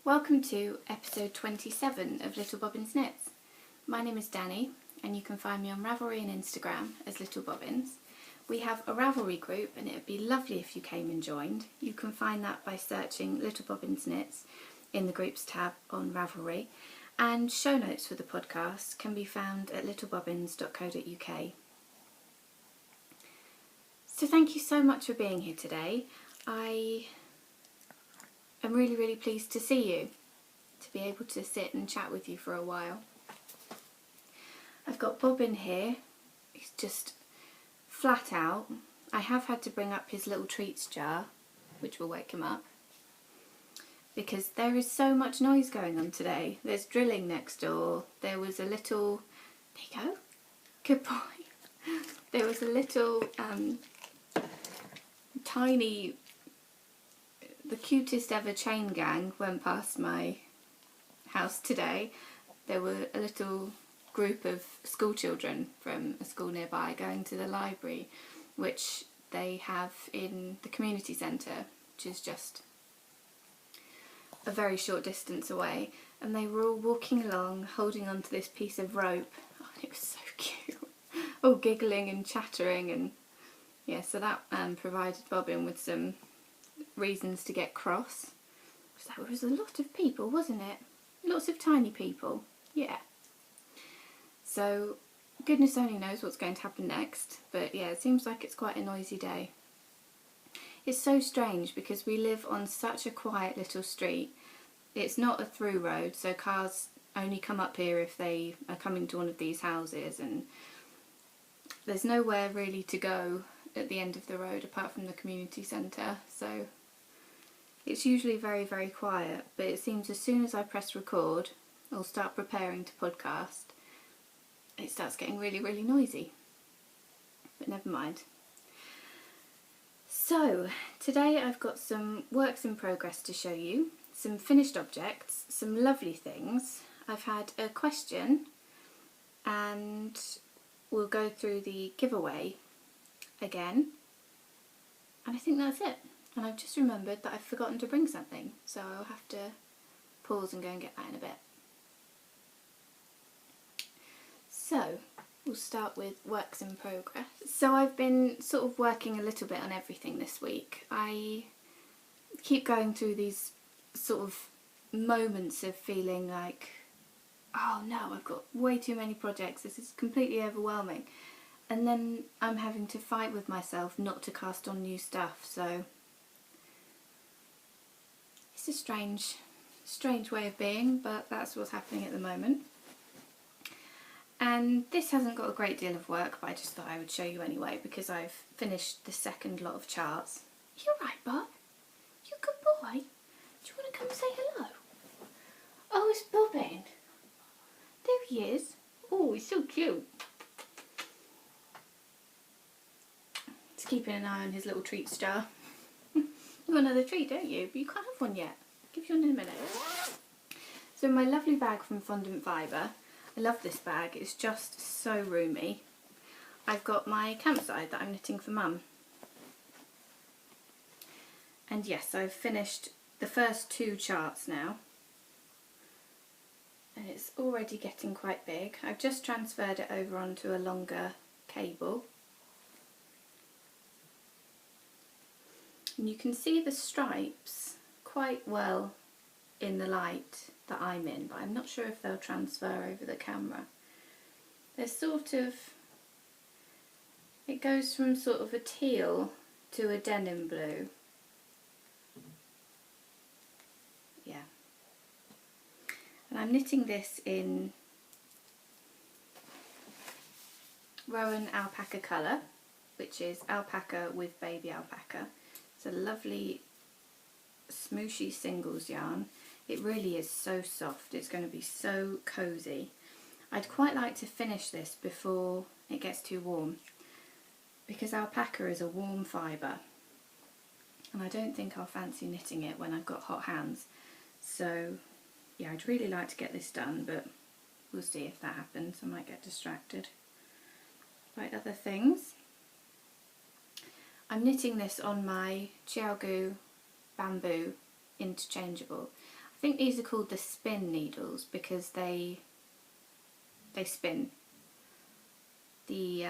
Welcome to episode 27 of Little Bobbins Knits. My name is Dani and you can find me on Ravelry and Instagram as Little Bobbins. We have a Ravelry group and it would be lovely if you came and joined. You can find that by searching Little Bobbins Knits in the groups tab on Ravelry, and show notes for the podcast can be found at littlebobbins.co.uk. So thank you so much for being here today. I'm really pleased to see you, to be able to sit and chat with you for a while. I've got Bobbin here, he's just flat out. I have had to bring up his little treats jar, which will wake him up, because there is so much noise going on today. There's drilling next door, there was a little, there you go, good boy. There was a little tiny, the cutest ever chain gang went past my house today. There were a little group of school children from a school nearby going to the library, which they have in the community centre, which is just a very short distance away, and they were all walking along holding onto this piece of rope. Oh, it was so cute, all giggling and chattering, and yeah, so that provided Bobbin with some reasons to get cross. So there was a lot of people, wasn't it? Lots of tiny people, yeah. So goodness only knows what's going to happen next, but yeah, it seems like it's quite a noisy day. It's so strange because we live on such a quiet little street. It's not a through road, so cars only come up here if they are coming to one of these houses, and there's nowhere really to go at the end of the road apart from the community centre, so it's usually very quiet, but it seems as soon as I press record or start preparing to podcast, it starts getting really noisy. But never mind. So today I've got some works in progress to show you, some finished objects, some lovely things. I've had a question and we'll go through the giveaway again, and I think that's it. And I've just remembered that I've forgotten to bring something, so I'll have to pause and go and get that in a bit. So we'll start with works in progress. So I've been sort of working a little bit on everything this week. I keep going through these sort of moments of feeling like, oh no, I've got way too many projects, this is completely overwhelming. And then I'm having to fight with myself not to cast on new stuff, so it's a strange way of being, but that's what's happening at the moment. And this hasn't got a great deal of work, but I just thought I would show you anyway because I've finished the second lot of charts. You're right, Bob. You're a good boy. Do you want to come say hello? Oh, it's Bobbin. There he is. Oh, he's so cute. He's keeping an eye on his little treats jar. You want another treat, don't you? But you can't have one yet. I'll give you one in a minute. So my lovely bag from Fondant Fibre. I love this bag. It's just so roomy. I've got my Campside that I'm knitting for Mum. And yes, I've finished the first two charts now. And it's already getting quite big. I've just transferred it over onto a longer cable. And you can see the stripes quite well in the light that I'm in, but I'm not sure if they'll transfer over the camera. They're sort of, it goes from sort of a teal to a denim blue. Yeah. And I'm knitting this in Rowan alpaca colour, which is alpaca with baby alpaca. It's a lovely smooshy singles yarn. It really is so soft, it's going to be so cosy. I'd quite like to finish this before it gets too warm, because alpaca is a warm fibre and I don't think I'll fancy knitting it when I've got hot hands. So yeah, I'd really like to get this done, but we'll see if that happens. I might get distracted by other things. I'm knitting this on my Xiaogu bamboo interchangeable. I think these are called the spin needles because they spin. The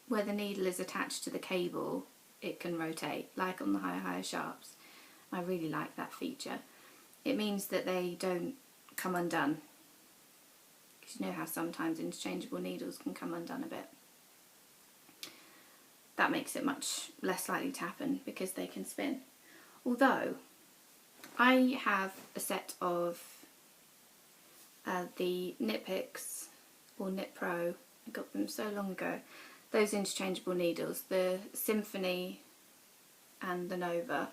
where the needle is attached to the cable, it can rotate, like on the higher sharps. I really like that feature. It means that they don't come undone. Because you know how sometimes interchangeable needles can come undone a bit. That makes it much less likely to happen because they can spin. Although, I have a set of the Knit Picks or Knit Pro, I got them so long ago, those interchangeable needles, the Symphony and the Nova,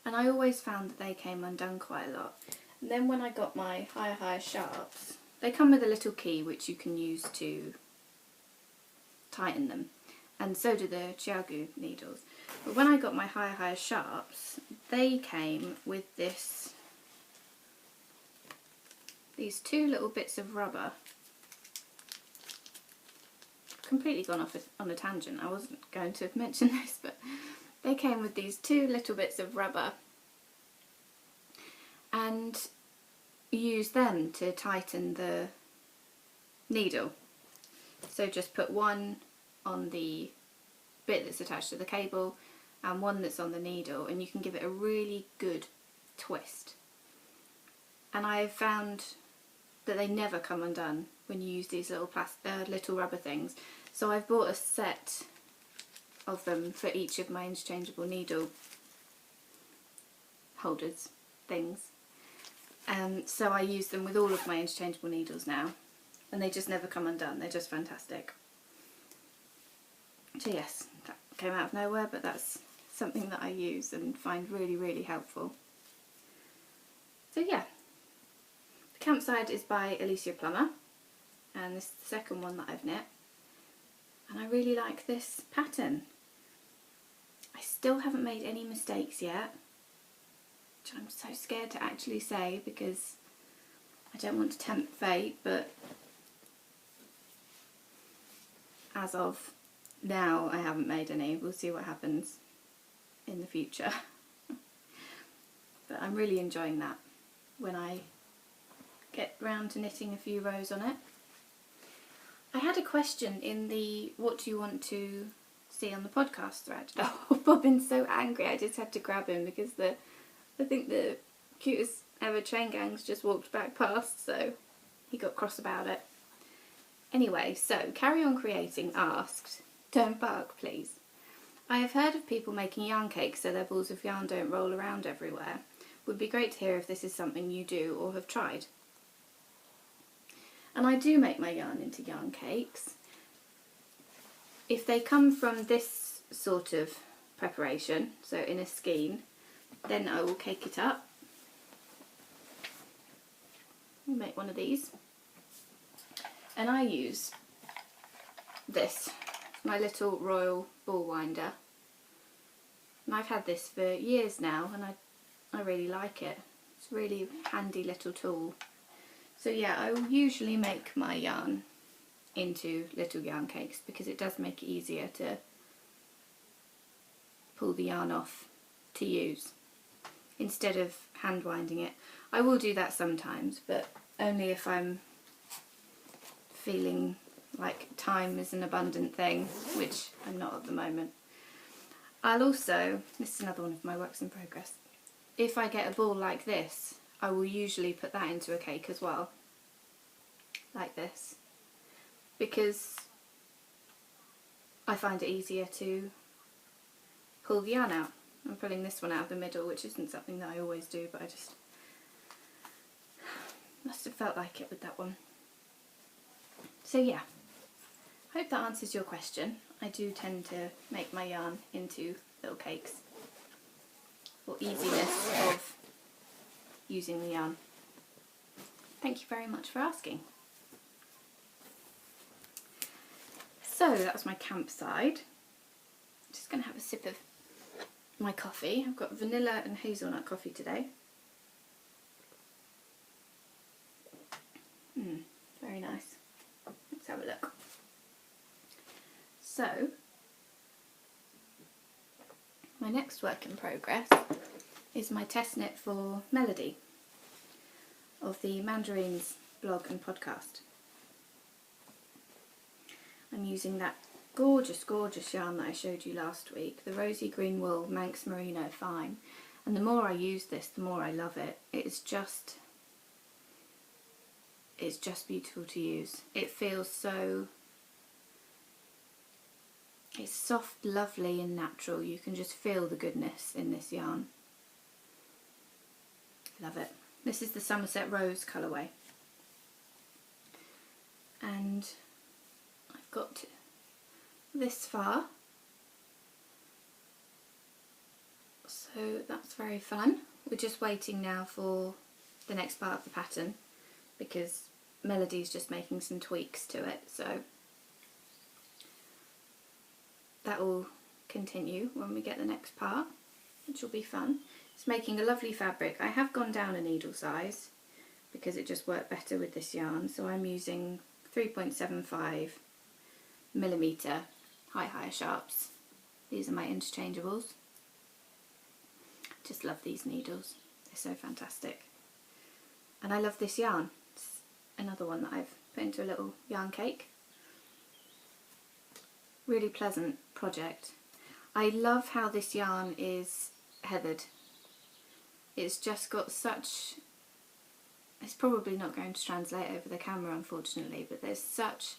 and I always found that they came undone quite a lot. And then when I got my higher sharps, they come with a little key which you can use to tighten them, and so do the Chiagu needles. But when I got my higher sharps, they came with these two little bits of rubber. Completely gone off on a tangent. I wasn't going to mention this, but they came with these two little bits of rubber, and you use them to tighten the needle. So just put one on the bit that's attached to the cable and one that's on the needle, and you can give it a really good twist. And I've found that they never come undone when you use these little rubber things. So I've bought a set of them for each of my interchangeable needle holders things. So I use them with all of my interchangeable needles now, and they just never come undone. They're just fantastic. So yes, that came out of nowhere, but that's something that I use and find really, really helpful. So yeah, the Campside is by Alicia Plummer, and this is the second one that I've knit, and I really like this pattern. I still haven't made any mistakes yet, which I'm so scared to actually say because I don't want to tempt fate, but as of now I haven't made any. We'll see what happens in the future. But I'm really enjoying that when I get round to knitting a few rows on it. I had a question in the what do you want to see on the podcast thread. Oh, Bobbin's so angry, I just had to grab him because I think the cutest ever chain gang's just walked back past, so he got cross about it. Anyway, so Carry On Creating asked, don't bark please. I have heard of people making yarn cakes so their balls of yarn don't roll around everywhere. Would be great to hear if this is something you do or have tried. And I do make my yarn into yarn cakes. If they come from this sort of preparation, so in a skein, then I will cake it up. I'll make one of these. And I use this, my little royal ball winder. And I've had this for years now, and I really like it. It's a really handy little tool. So yeah, I will usually make my yarn into little yarn cakes because it does make it easier to pull the yarn off to use instead of hand winding it. I will do that sometimes, but only if I'm feeling like time is an abundant thing, which I'm not at the moment. I'll also, this is another one of my works in progress, if I get a ball like this, I will usually put that into a cake as well, like this, because I find it easier to pull the yarn out. I'm pulling this one out of the middle, which isn't something that I always do, but I just must have felt like it with that one. So yeah, hope that answers your question. I do tend to make my yarn into little cakes for easiness of using the yarn. Thank you very much for asking. So that was my Campside. I'm just going to have a sip of my coffee. I've got vanilla and hazelnut coffee today. Very nice. Let's have a look. So, my next work in progress is my test knit for Melody of the Mandarins blog and podcast. I'm using that gorgeous, gorgeous yarn that I showed you last week, the Rosy Green Wool Manx Merino Fine. And the more I use this, the more I love it. It's just beautiful to use. It feels so, it's soft, lovely and natural. You can just feel the goodness in this yarn. Love it. This is the Somerset Rose colourway. And I've got this far. So that's very fun. We're just waiting now for the next part of the pattern because Melody's just making some tweaks to it, so that will continue when we get the next part, which will be fun. It's making a lovely fabric. I have gone down a needle size because it just worked better with this yarn, so I'm using 3.75mm high sharps. These are my interchangeables. Just love these needles, they're so fantastic. And I love this yarn. It's another one that I've put into a little yarn cake. Really pleasant project. I love how this yarn is heathered. It's just got such, it's probably not going to translate over the camera unfortunately, but there's such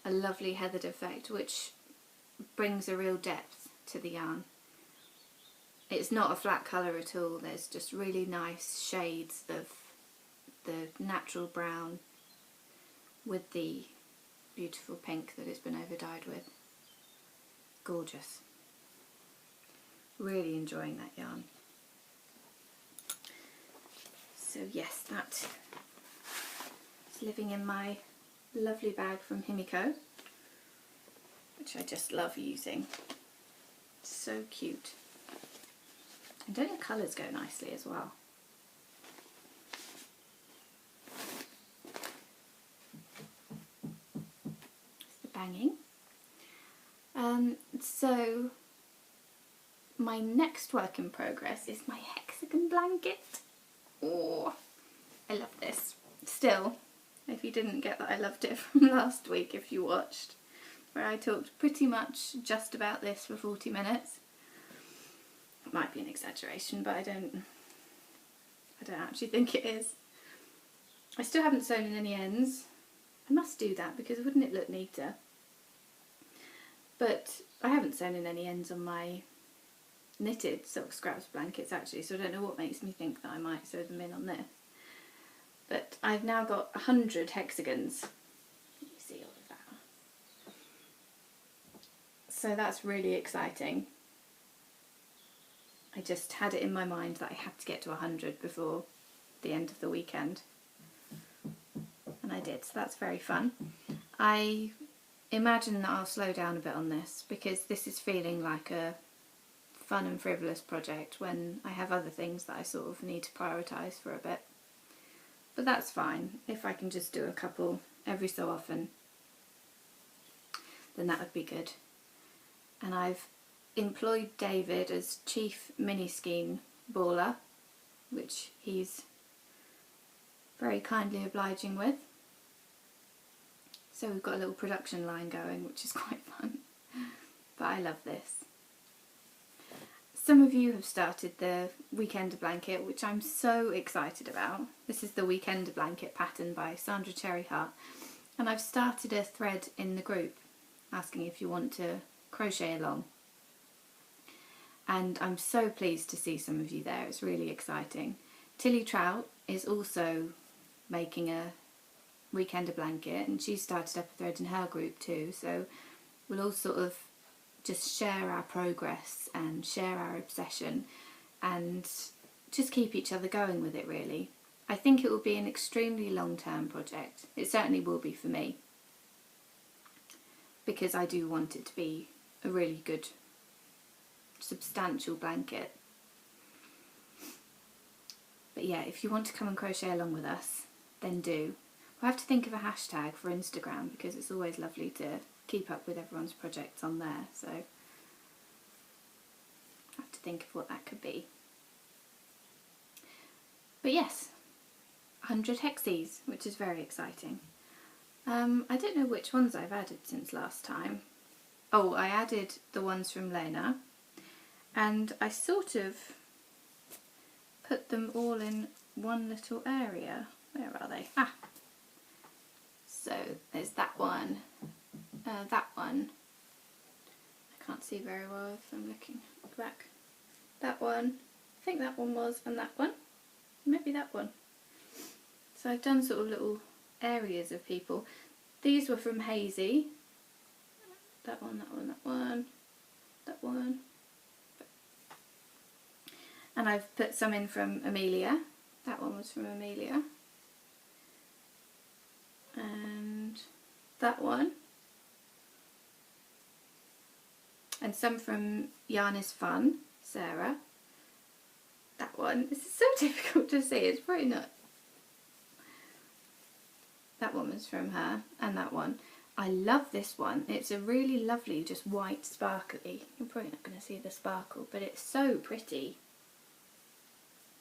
a lovely heathered effect which brings a real depth to the yarn. It's not a flat colour at all, there's just really nice shades of the natural brown with the beautiful pink that it's been over-dyed with. Gorgeous. Really enjoying that yarn. So yes, that is living in my lovely bag from Himiko, which I just love using. It's so cute. And don't the colours go nicely as well? It's the banging. So my next work in progress is my Hexagon blanket. Oh, I love this. Still, if you didn't get that I loved it from last week, if you watched, where I talked pretty much just about this for 40 minutes. It might be an exaggeration, but I don't actually think it is. I still haven't sewn in any ends. I must do that because wouldn't it look neater? But I haven't sewn in any ends on my knitted silk scraps blankets actually, so I don't know what makes me think that I might sew them in on this. But I've now got 100 hexagons. You see all of that. So that's really exciting. I just had it in my mind that I had to get to 100 before the end of the weekend. And I did, so that's very fun. I imagine that I'll slow down a bit on this because this is feeling like a fun and frivolous project when I have other things that I sort of need to prioritise for a bit. But that's fine. If I can just do a couple every so often, then that would be good. And I've employed David as chief mini skein baller, which he's very kindly obliging with. So we've got a little production line going, which is quite fun. But I love this. Some of you have started the Weekender blanket, which I'm so excited about. This is the Weekender blanket pattern by Sandra Cherry Hart. And I've started a thread in the group asking if you want to crochet along. And I'm so pleased to see some of you there. It's really exciting. Tilly Trout is also making a Weekender blanket, and she started up a thread in her group too, so we'll all sort of just share our progress and share our obsession and just keep each other going with it really. I think it will be an extremely long-term project. It certainly will be for me, because I do want it to be a really good substantial blanket. But yeah, if you want to come and crochet along with us, then do. We'll have to think of a hashtag for Instagram because it's always lovely to keep up with everyone's projects on there, so I have to think of what that could be. But yes, 100 hexies, which is very exciting. I don't know which ones I've added since last time. Oh, I added the ones from Lena, and I sort of put them all in one little area. Where are they? Ah! So there's that one, that one. I can't see very well if I'm looking back. That one, I think that one was, and that one. Maybe that one. So I've done sort of little areas of people. These were from Hazy. That one, that one, that one, that one. And I've put some in from Amelia. That one was from Amelia. And that one. And some from Yarn is Fun, Sarah. That one. This is so difficult to see, it's probably not. That one was from her, and that one. I love this one. It's a really lovely, just white sparkly. You're probably not going to see the sparkle, but it's so pretty.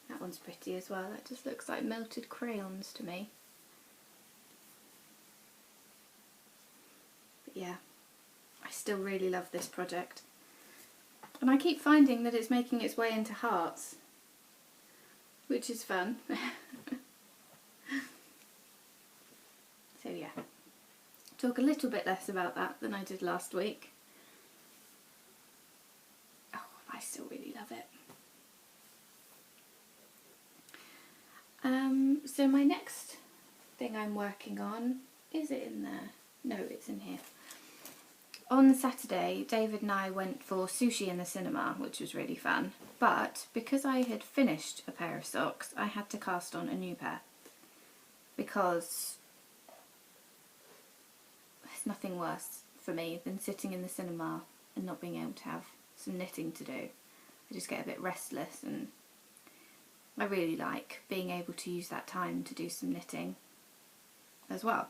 That one's pretty as well. That just looks like melted crayons to me. But yeah, I still really love this project. And I keep finding that it's making its way into hearts, which is fun. So yeah, talk a little bit less about that than I did last week. Oh, I still really love it. So my next thing I'm working on, is it in there? No, it's in here. On Saturday, David and I went for sushi in the cinema, which was really fun. But because I had finished a pair of socks, I had to cast on a new pair. Because there's nothing worse for me than sitting in the cinema and not being able to have some knitting to do. I just get a bit restless, and I really like being able to use that time to do some knitting as well.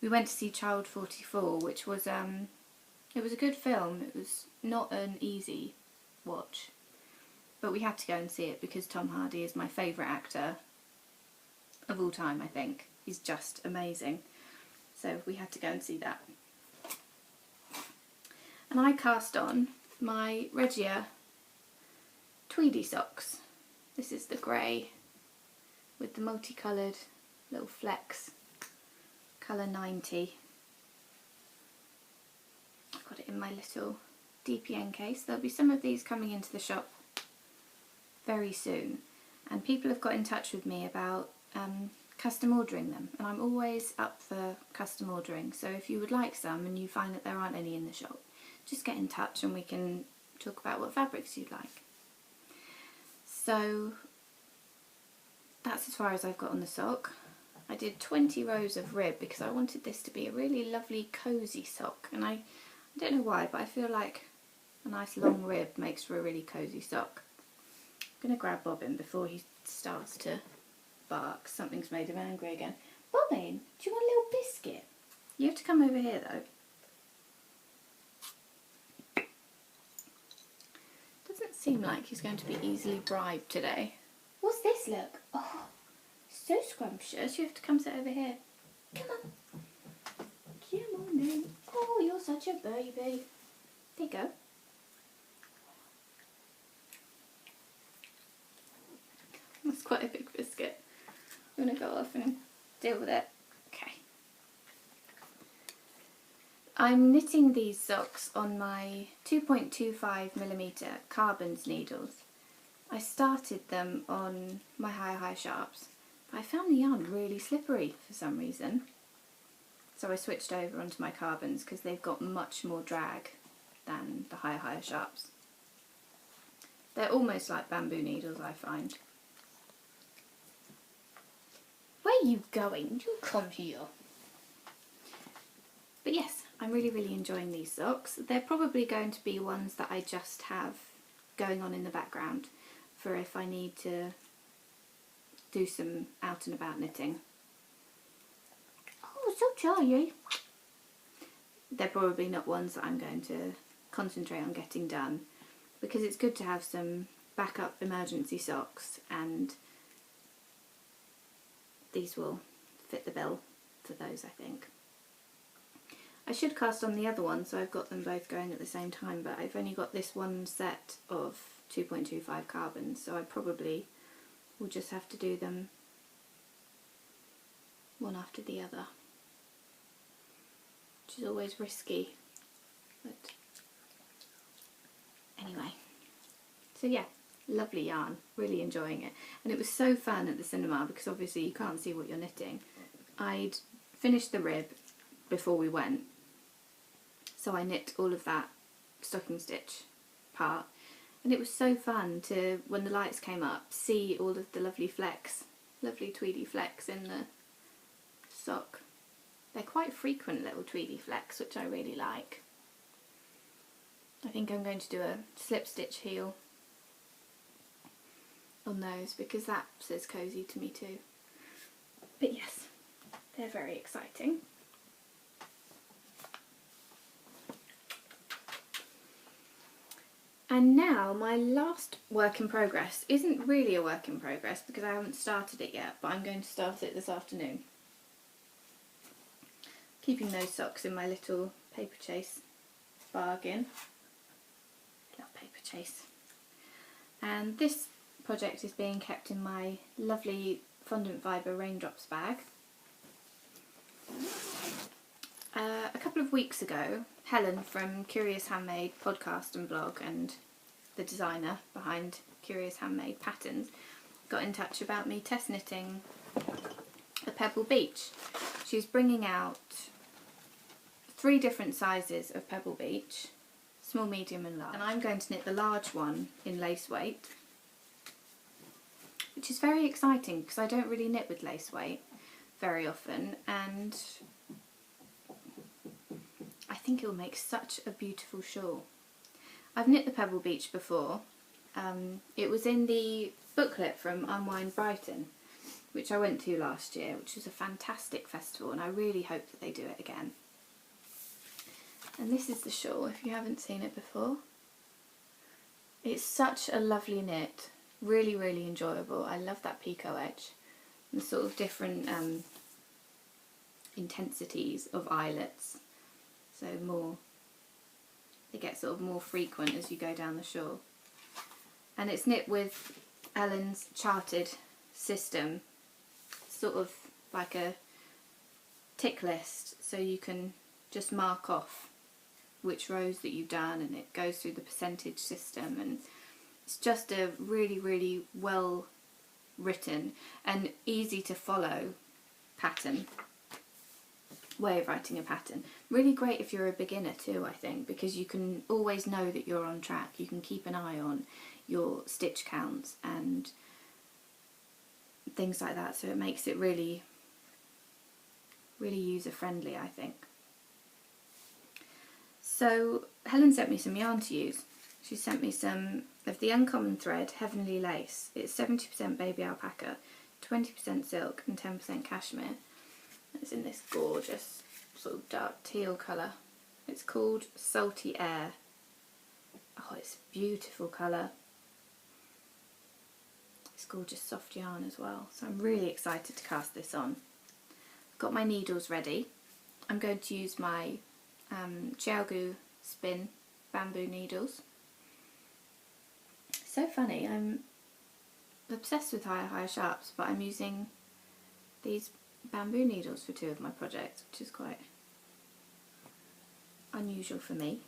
We went to see Child 44, which was it was a good film. It was not an easy watch, but we had to go and see it because Tom Hardy is my favourite actor of all time, I think. He's just amazing. So we had to go and see that. And I cast on my Regia Tweedy socks. This is the grey with the multicoloured little flecks. Colour 90. I've got it in my little DPN case. There'll be some of these coming into the shop very soon. And people have got in touch with me about custom ordering them. And I'm always up for custom ordering. So if you would like some and you find that there aren't any in the shop, just get in touch and we can talk about what fabrics you'd like. So that's as far as I've got on the sock. I did 20 rows of rib because I wanted this to be a really lovely cosy sock, and I don't know why, but I feel like a nice long rib makes for a really cosy sock. I'm going to grab Bobbin before he starts to bark. Something's made him angry again. Bobbin, do you want a little biscuit? You have to come over here though. Doesn't seem like he's going to be easily bribed today. What's this, look? Oh, so scrumptious. You have to come sit over here. Come on. Come on then. Oh, you're such a baby. There you go. That's quite a big biscuit. I'm going to go off and deal with it. Okay. I'm knitting these socks on my 2.25mm carbons needles. I started them on my high sharps, but I found the yarn really slippery for some reason. So I switched over onto my carbons because they've got much more drag than the higher sharps. They're almost like bamboo needles, I find. Where are you going? You come here. But yes, I'm really enjoying these socks. They're probably going to be ones that I just have going on in the background for if I need to do some out and about knitting. Oh, so jolly. They're probably not ones that I'm going to concentrate on getting done, because it's good to have some backup emergency socks, and these will fit the bill for those, I think. I should cast on the other one so I've got them both going at the same time, but I've only got this one set of 2.25 carbons, so I probably will just have to do them one after the other, which is always risky, but anyway. So yeah, lovely yarn, really enjoying it. And it was so fun at the cinema because obviously you can't see what you're knitting. I'd finished the rib before we went, so I knit all of that stocking stitch part, and it was so fun to, when the lights came up, see all of the lovely flecks, lovely tweedy flecks in the sock. They're quite frequent little tweedy flecks, which I really like. I think I'm going to do a slip stitch heel on those because that says cosy to me too. But yes, they're very exciting. And now my last work in progress isn't really a work in progress because I haven't started it yet, but I'm going to start it this afternoon. Keeping those socks in my little paper chase bargain. Love paper chase. And this project is being kept in my lovely fondant fibre raindrops bag. A couple of weeks ago, Helen from Curious Handmade podcast and blog, and the designer behind Curious Handmade Patterns, got in touch about me test knitting a Pebble Beach. She's bringing out 3 different sizes of Pebble Beach, small, medium and large, and I'm going to knit the large one in lace weight, which is very exciting because I don't really knit with lace weight very often, and I think it will make such a beautiful shawl. I've knit the Pebble Beach before. It was in the booklet from Unwind Brighton, which I went to last year, which was a fantastic festival, and I really hope that they do it again. And this is the shawl, if you haven't seen it before. It's such a lovely knit, really, really enjoyable. I love that picot edge, and the sort of different intensities of eyelets. So they get sort of more frequent as you go down the shawl. And it's knit with Ellen's charted system, sort of like a tick list, so you can just mark off which rows that you've done, and it goes through the percentage system, and it's just a really, really well written and easy to follow way of writing a pattern. Really great if you're a beginner too, I think, because you can always know that you're on track. You can keep an eye on your stitch counts and things like that, so it makes it really, really user friendly, I think. So Helen sent me some yarn to use. She sent me some of the Uncommon Thread Heavenly Lace. It's 70% baby alpaca, 20% silk and 10% cashmere. It's in this gorgeous sort of dark teal colour. It's called Salty Air. Oh, it's a beautiful colour. It's gorgeous soft yarn as well. So I'm really excited to cast this on. I've got my needles ready. I'm going to use my Xiaogu Spin bamboo needles. So funny, I'm obsessed with higher sharps, but I'm using these bamboo needles for 2 of my projects, which is quite unusual for me.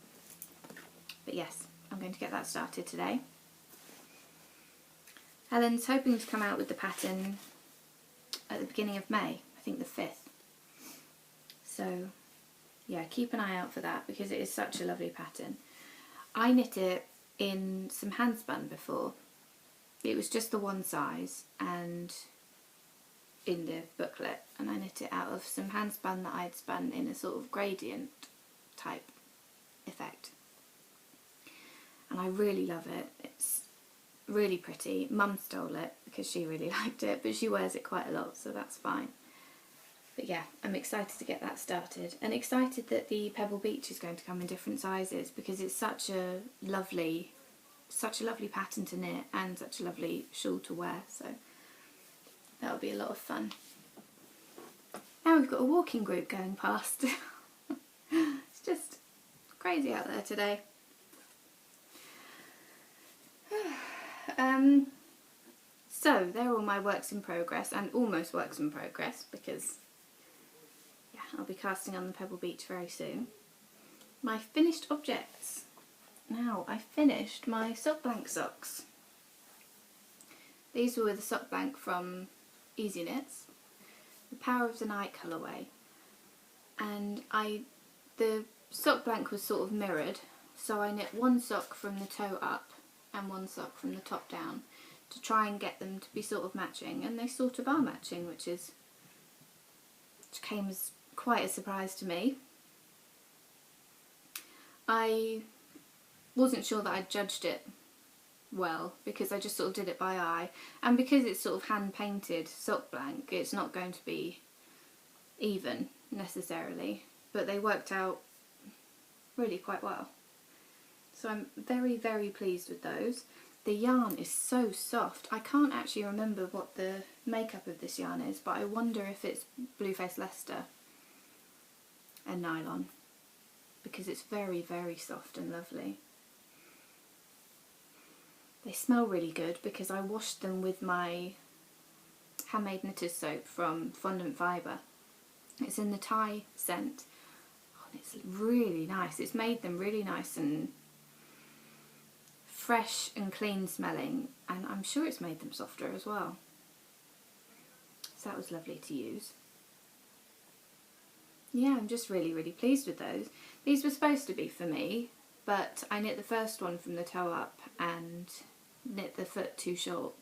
But yes, I'm going to get that started today. Helen's hoping to come out with the pattern at the beginning of May, I think the 5th. So yeah, keep an eye out for that because it is such a lovely pattern. I knit it in some handspun before. It was just the one size and in the booklet, and I knit it out of some handspun that I'd spun in a sort of gradient type effect. And I really love it. It's really pretty. Mum stole it because she really liked it, but she wears it quite a lot, so that's fine. But yeah, I'm excited to get that started, and excited that the Pebble Beach is going to come in different sizes because it's such a lovely pattern to knit and such a lovely shawl to wear, so that'll be a lot of fun. Now we've got a walking group going past. It's just crazy out there today. So they're all my works in progress, and almost works in progress, because yeah, I'll be casting on the Pebble Beach very soon. My finished objects. Now I finished my sock blank socks. These were with a sock blank from Easy Knits, the Power of the Night colourway, and the sock blank was sort of mirrored, so I knit one sock from the toe up and one sock from the top down to try and get them to be sort of matching, and they sort of are matching, which came as quite a surprise to me. I wasn't sure that I'd judged it well, because I just sort of did it by eye, and because it's sort of hand painted sock blank, it's not going to be even necessarily, but they worked out really quite well. So I'm very, very pleased with those. The yarn is so soft. I can't actually remember what the makeup of this yarn is, but I wonder if it's Blueface Leicester and nylon, because it's very, very soft and lovely. They smell really good because I washed them with my Handmade Knitter's soap from Fondant Fibre. It's in the Thai scent. Oh, and it's really nice. It's made them really nice and fresh and clean smelling, and I'm sure it's made them softer as well. So that was lovely to use. Yeah, I'm just really, really pleased with those. These were supposed to be for me, but I knit the first one from the toe up and knit the foot too short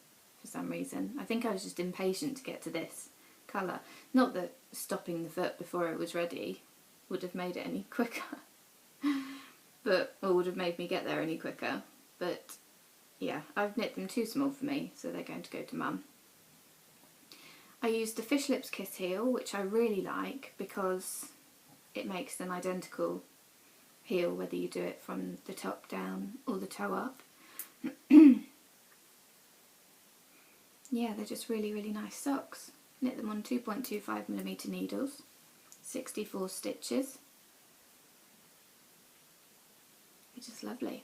for some reason. I think I was just impatient to get to this colour. Not that stopping the foot before it was ready would have made it any quicker, or would have made me get there any quicker. But yeah, I've knit them too small for me, so they're going to go to Mum. I used the Fish Lips Kiss heel, which I really like because it makes an identical heel whether you do it from the top down or the toe up. Yeah, they're just really, really nice socks. Knit them on 2.25mm needles, 64 stitches. It's just lovely.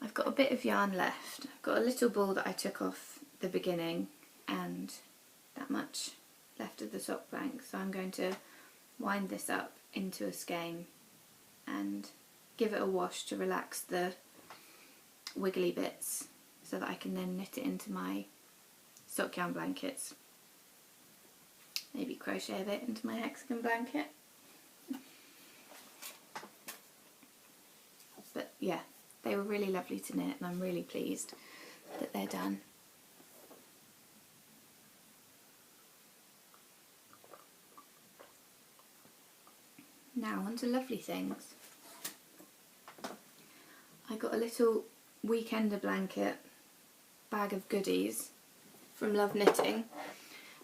I've got a bit of yarn left. I've got a little ball that I took off the beginning and that much left of the sock blank, so I'm going to wind this up into a skein and give it a wash to relax the wiggly bits so that I can then knit it into my sock yarn blankets. Maybe crochet a bit into my Hexagon blanket. But yeah, they were really lovely to knit and I'm really pleased that they're done. Now on to lovely things. I got a little weekender blanket bag of goodies from Love Knitting.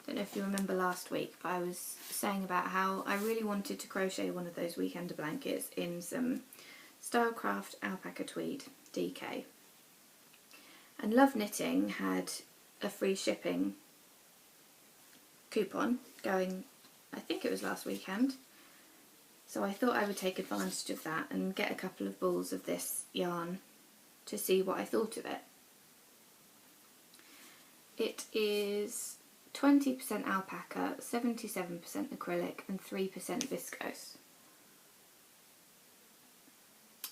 Don't know if you remember last week, but I was saying about how I really wanted to crochet one of those weekender blankets in some Stylecraft alpaca tweed DK. And Love Knitting had a free shipping coupon going, I think it was last weekend. So I thought I would take advantage of that and get a couple of balls of this yarn to see what I thought of it. It is 20% alpaca, 77% acrylic and 3% viscose.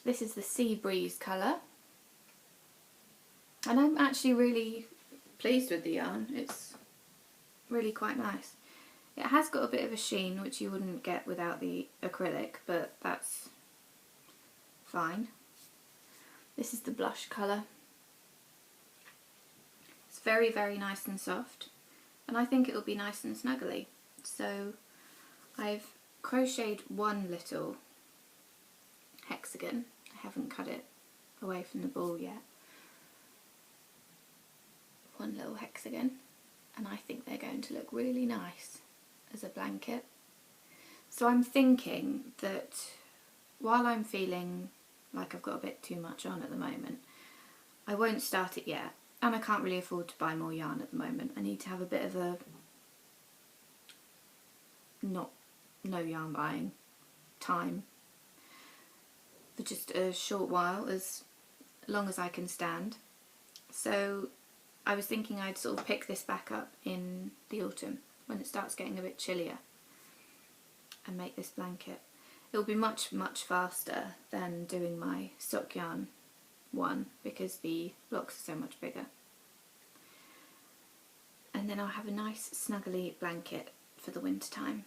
This is the Sea Breeze colour, and I'm actually really pleased with the yarn. It's really quite nice. It has got a bit of a sheen which you wouldn't get without the acrylic, but that's fine. This is the blush colour. It's very, very nice and soft, and I think it will be nice and snuggly. So I've crocheted one little hexagon. I haven't cut it away from the ball yet. One little hexagon, and I think they're going to look really nice as a blanket. So I'm thinking that while I'm feeling like I've got a bit too much on at the moment, I won't start it yet, and I can't really afford to buy more yarn at the moment. I need to have a bit of a no yarn buying time for just a short while, as long as I can stand. So I was thinking I'd sort of pick this back up in the autumn when it starts getting a bit chillier and make this blanket. It'll be much faster than doing my sock yarn one because the blocks are so much bigger. And then I'll have a nice snuggly blanket for the winter time.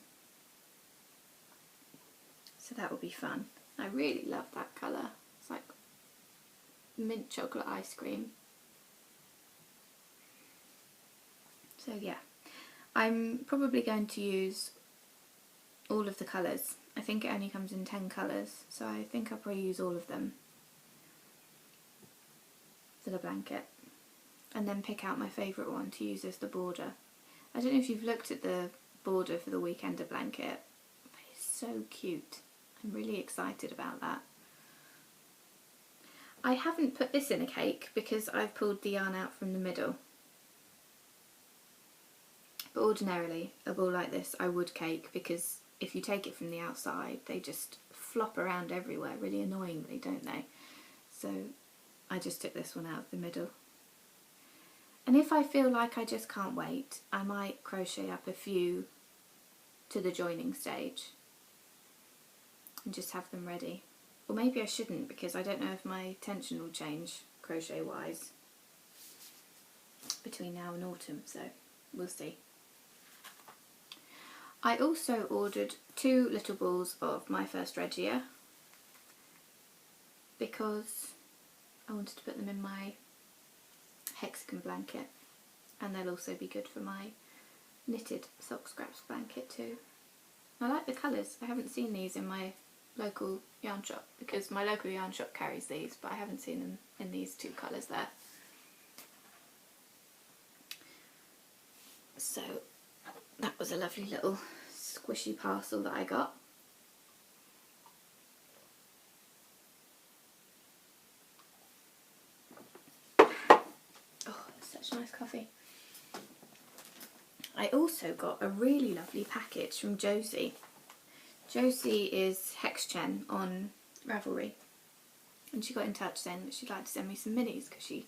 So that will be fun. I really love that colour. It's like mint chocolate ice cream. So yeah, I'm probably going to use all of the colours. I think it only comes in 10 colours, so I think I'll probably use all of them for the blanket. And then pick out my favourite one to use as the border. I don't know if you've looked at the border for the Weekender blanket, but it's so cute. I'm really excited about that. I haven't put this in a cake because I've pulled the yarn out from the middle. But ordinarily, a ball like this I would cake, because if you take it from the outside they just flop around everywhere really annoyingly, don't they? So I just took this one out of the middle. And if I feel like I just can't wait, I might crochet up a few to the joining stage and just have them ready. Or maybe I shouldn't, because I don't know if my tension will change crochet wise between now and autumn, so we'll see. I also ordered 2 little balls of my first Regia because I wanted to put them in my Hexagon blanket, and they'll also be good for my knitted sock scraps blanket too. I like the colours. I haven't seen these in my local yarn shop, because my local yarn shop carries these, but I haven't seen them in these 2 colours there. So that was a lovely little squishy parcel that I got. Oh, it's such nice coffee. I also got a really lovely package from Josie. Josie is Hexagon on Ravelry, and she got in touch saying that she'd like to send me some minis because she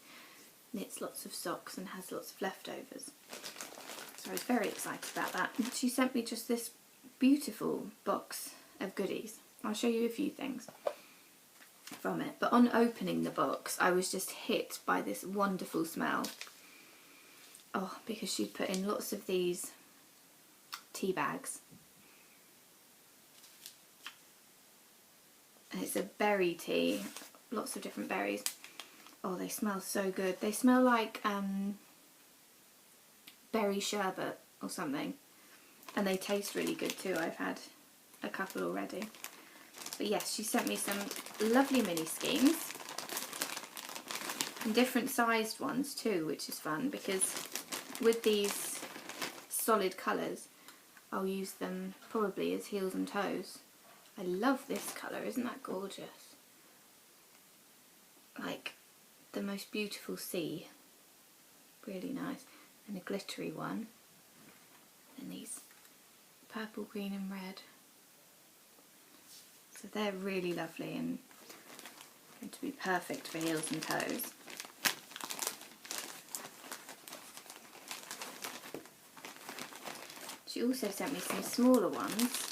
knits lots of socks and has lots of leftovers. So I was very excited about that. And she sent me just this beautiful box of goodies. I'll show you a few things from it, but on opening the box I was just hit by this wonderful smell. Oh, because she'd put in lots of these tea bags. And it's a berry tea, lots of different berries. Oh, they smell so good. They smell like berry sherbet or something. And they taste really good too. I've had a couple already. But yes, she sent me some lovely mini skeins. And different sized ones too, which is fun, because with these solid colours I'll use them probably as heels and toes. I love this colour, isn't that gorgeous? Like the most beautiful sea. Really nice. And a glittery one. And these purple, green and red. So they're really lovely and going to be perfect for heels and toes. She also sent me some smaller ones.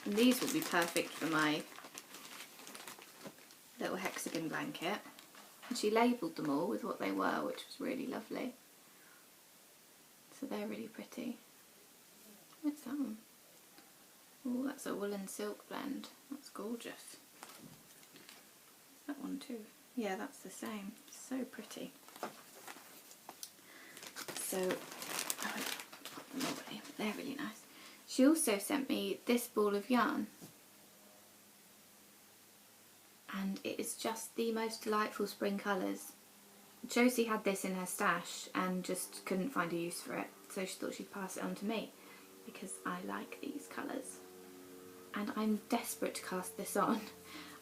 And these will be perfect for my little Hexagon blanket. And she labelled them all with what they were, which was really lovely. So they're really pretty. What's that one? Oh, that's a wool and silk blend. That's gorgeous. That one too. Yeah, that's the same. So pretty. So, I won't pop them away, but they're really nice. She also sent me this ball of yarn. And it is just the most delightful spring colours. Josie had this in her stash and just couldn't find a use for it, so she thought she'd pass it on to me because I like these colours. And I'm desperate to cast this on.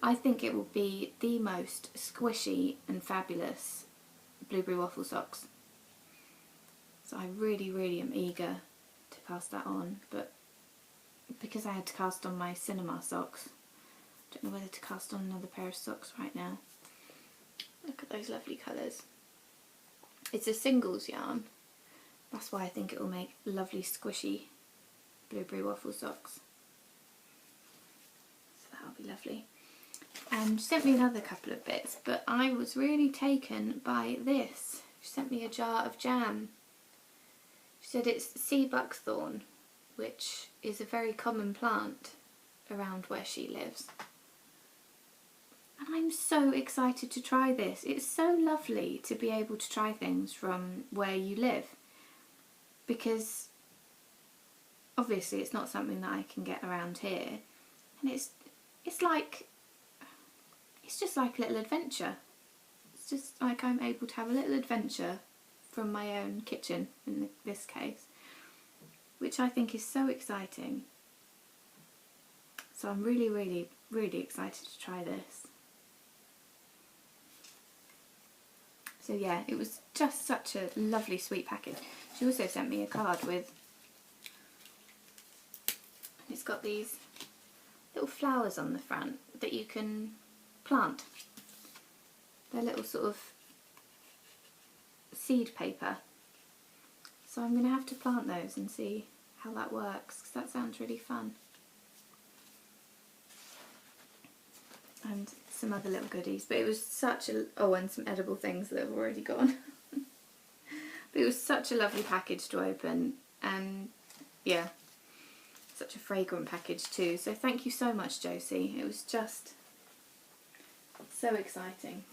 I think it will be the most squishy and fabulous blueberry waffle socks. So I really, really am eager to cast that on, but because I had to cast on my cinema socks, I don't know whether to cast on another pair of socks right now. Look at those lovely colours. It's a singles yarn, that's why I think it will make lovely squishy blueberry waffle socks. So that'll be lovely. And she sent me another couple of bits, but I was really taken by this. She sent me a jar of jam. She said it's sea buckthorn, which is a very common plant around where she lives. And I'm so excited to try this. It's so lovely to be able to try things from where you live, because obviously it's not something that I can get around here, and it's just like a little adventure. It's just like I'm able to have a little adventure from my own kitchen in this case, which I think is so exciting. So I'm really, really, really excited to try this. So yeah, it was just such a lovely, sweet package. She also sent me a card with, it's got these little flowers on the front that you can plant. They're little sort of seed paper. So I'm going to have to plant those and see how that works, because that sounds really fun. And some other little goodies, but it was such a, oh, and some edible things that have already gone. But it was such a lovely package to open, and yeah, such a fragrant package too. So thank you so much, Josie. It was just so exciting.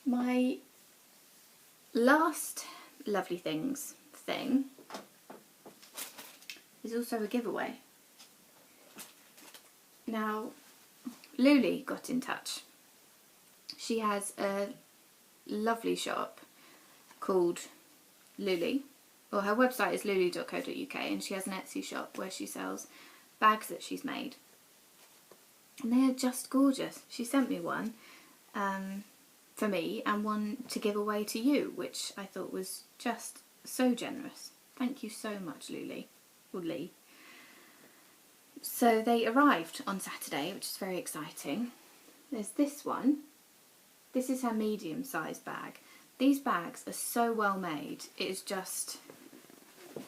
My last lovely things thing is also a giveaway. Now, Luli got in touch. She has a lovely shop called Luli. Well, her website is luli.co.uk, and she has an Etsy shop where she sells bags that she's made. And they are just gorgeous. She sent me one for me and one to give away to you, which I thought was just so generous. Thank you so much, Luli. Or Lee. So they arrived on Saturday, which is very exciting. There's this one. This is her medium-sized bag. These bags are so well made. It is just,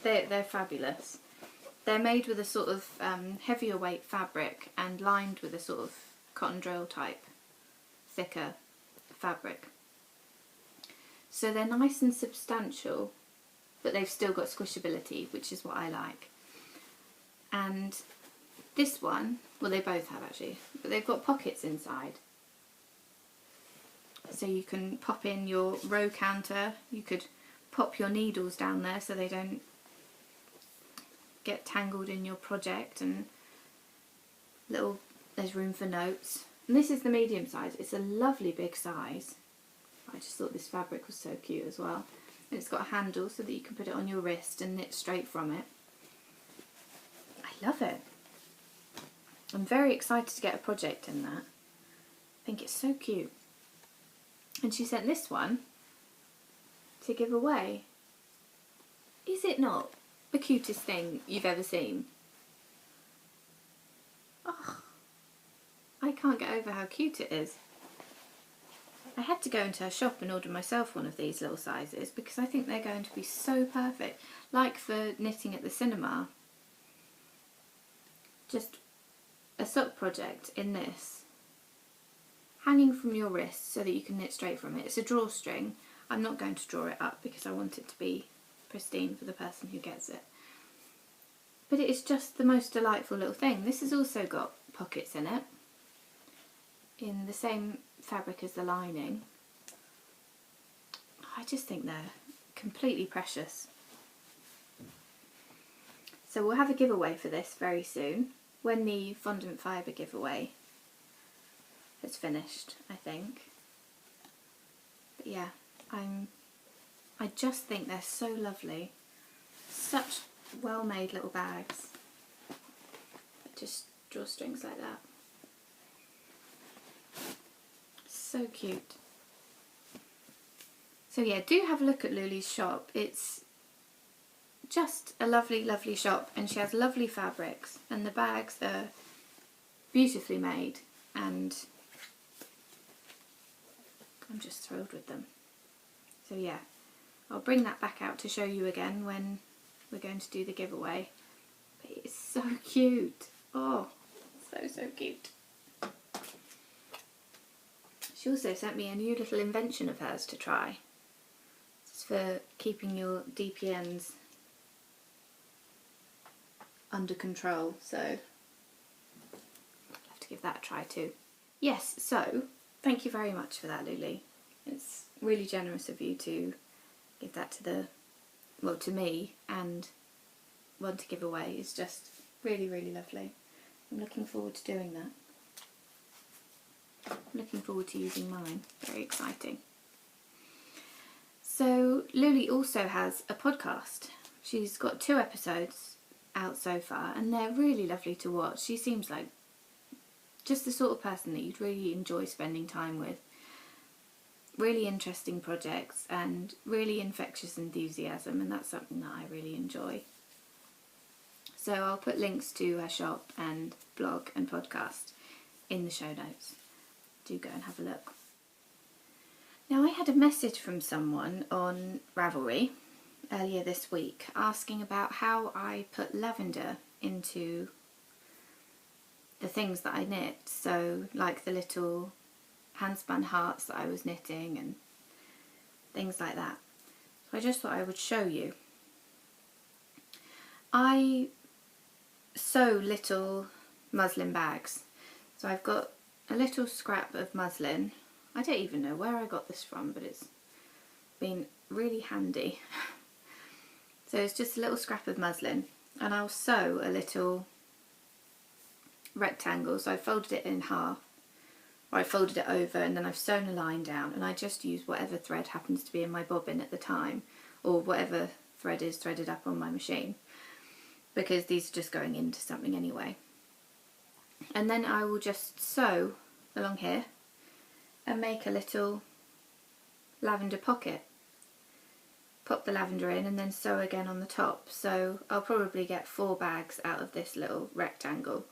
they're fabulous. They're made with a sort of heavier weight fabric and lined with a sort of cotton drill type thicker fabric. So they're nice and substantial, but they've still got squishability, which is what I like. And this one, well, they both have actually, but they've got pockets inside. So you can pop in your row counter, you could pop your needles down there so they don't get tangled in your project, and there's room for notes. And this is the medium size. It's a lovely big size. I just thought this fabric was so cute as well. And it's got a handle so that you can put it on your wrist and knit straight from it. I love it. I'm very excited to get a project in that. I think it's so cute. And she sent this one to give away. Is it not the cutest thing you've ever seen? Oh, I can't get over how cute it is. I had to go into her shop and order myself one of these little sizes because I think they're going to be so perfect. Like for knitting at the cinema. Just a sock project in this, hanging from your wrist so that you can knit straight from it. It's a drawstring. I'm not going to draw it up because I want it to be pristine for the person who gets it. But it is just the most delightful little thing. This has also got pockets in it, in the same fabric as the lining. I just think they're completely precious. So we'll have a giveaway for this very soon, when the fondant fibre giveaway has finished, I think. But yeah, I just think they're so lovely. Such well-made little bags. Just drawstrings like that. So cute. So yeah, do have a look at Luli's shop. It's just a lovely, lovely shop, and she has lovely fabrics, and the bags are beautifully made, and I'm just thrilled with them. So yeah, I'll bring that back out to show you again when we're going to do the giveaway. But it's so cute. Oh, so cute. She also sent me a new little invention of hers to try. It's for keeping your DPNs under control, so I'll have to give that a try too. Yes, so thank you very much for that, Luli. It's really generous of you to give that to to me, and one to give away. It's just really, really lovely. I'm looking forward to doing that. I'm looking forward to using mine. Very exciting. So Luli also has a podcast. She's got 2 episodes out so far, and they're really lovely to watch. She seems like just the sort of person that you'd really enjoy spending time with. Really interesting projects and really infectious enthusiasm, and that's something that I really enjoy. So I'll put links to her shop and blog and podcast in the show notes. Do go and have a look. Now, I had a message from someone on Ravelry earlier this week asking about how I put lavender into the things that I knit. So like the little handspun hearts that I was knitting and things like that. So I just thought I would show you. I sew little muslin bags. So I've got a little scrap of muslin. I don't even know where I got this from, but it's been really handy. So it's just a little scrap of muslin, and I'll sew a little rectangle. So I folded it in half, or I folded it over, and then I've sewn a line down, and I just use whatever thread happens to be in my bobbin at the time, or whatever thread is threaded up on my machine, because these are just going into something anyway. And then I will just sew along here and make a little lavender pocket. Pop the lavender in and then sew again on the top. So I'll probably get 4 bags out of this little rectangle.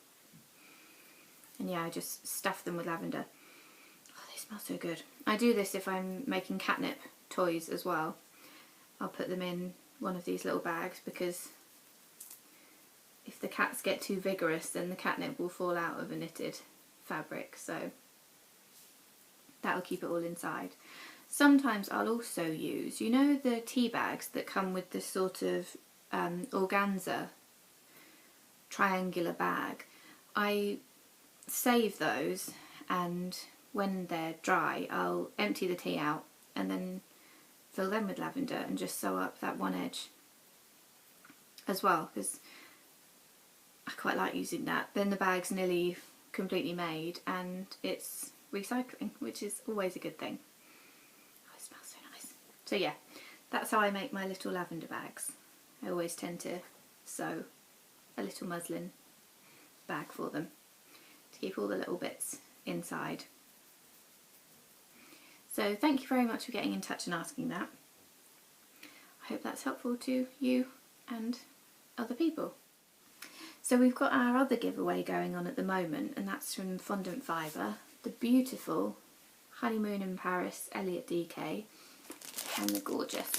And yeah, I just stuff them with lavender. Oh, they smell so good. I do this if I'm making catnip toys as well. I'll put them in one of these little bags, because if the cats get too vigorous, then the catnip will fall out of a knitted fabric, so that'll keep it all inside. Sometimes I'll also use, you know, the tea bags that come with this sort of organza triangular bag. I save those, and when they're dry I'll empty the tea out and then fill them with lavender and just sew up that one edge as well, because I quite like using that. Then the bag's nearly completely made and it's recycling, which is always a good thing. Oh, it smells so nice. So yeah, that's how I make my little lavender bags. I always tend to sew a little muslin bag for them to keep all the little bits inside. So thank you very much for getting in touch and asking that. I hope that's helpful to you and other people. So we've got our other giveaway going on at the moment, and that's from Fondant Fibre, the beautiful Honeymoon in Paris Elliot DK, and the gorgeous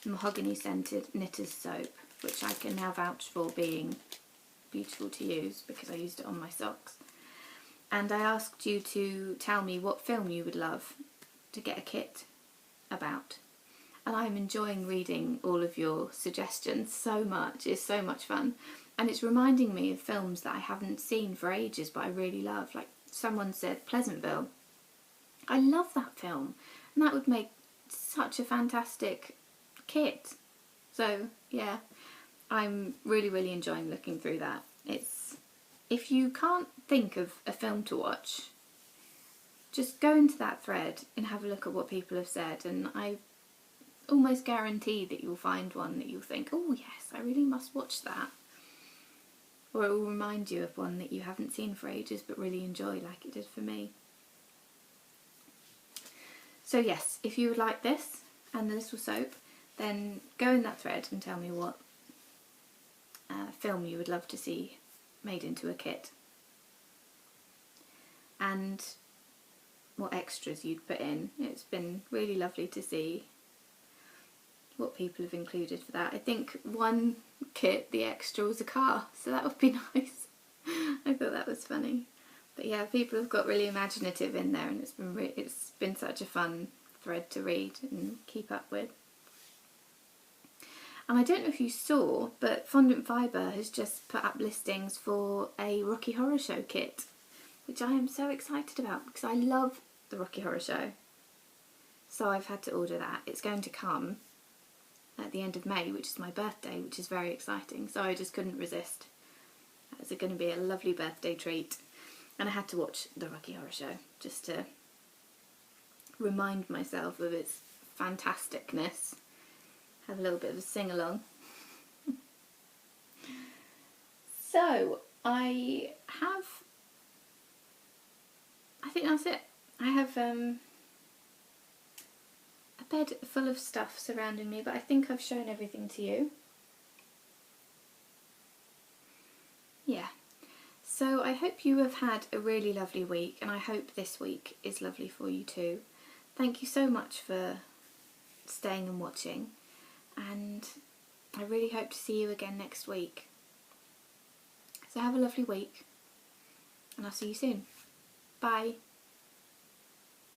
mahogany scented Knitter's Soap, which I can now vouch for being beautiful to use because I used it on my socks. And I asked you to tell me what film you would love to get a kit about. And I'm enjoying reading all of your suggestions so much. It's so much fun. And it's reminding me of films that I haven't seen for ages but I really love. Like someone said Pleasantville. I love that film. And that would make such a fantastic kit. So yeah, I'm really, really enjoying looking through that. If you can't think of a film to watch, just go into that thread and have a look at what people have said, and I almost guarantee that you'll find one that you'll think, oh yes, I really must watch that. Or it will remind you of one that you haven't seen for ages but really enjoy, like it did for me. So yes, if you would like this, and the little soap, then go in that thread and tell me what film you would love to see made into a kit, and what extras you'd put in. It's been really lovely to see what people have included for that. I think one kit, the extra was a car, so that would be nice. I thought that was funny. But yeah, people have got really imaginative in there, and it's been such a fun thread to read and keep up with. And I don't know if you saw, but Fondant Fibre has just put up listings for a Rocky Horror Show kit, which I am so excited about because I love the Rocky Horror Show. So I've had to order that. It's going to come at the end of May, which is my birthday, which is very exciting. So I just couldn't resist. It's going to be a lovely birthday treat. And I had to watch the Rocky Horror Show just to remind myself of its fantasticness. Have a little bit of a sing-along. So, I think that's it. I have a bed full of stuff surrounding me, but I think I've shown everything to you. Yeah. So I hope you have had a really lovely week, and I hope this week is lovely for you too. Thank you so much for staying and watching, and I really hope to see you again next week. So have a lovely week, and I'll see you soon. Bye.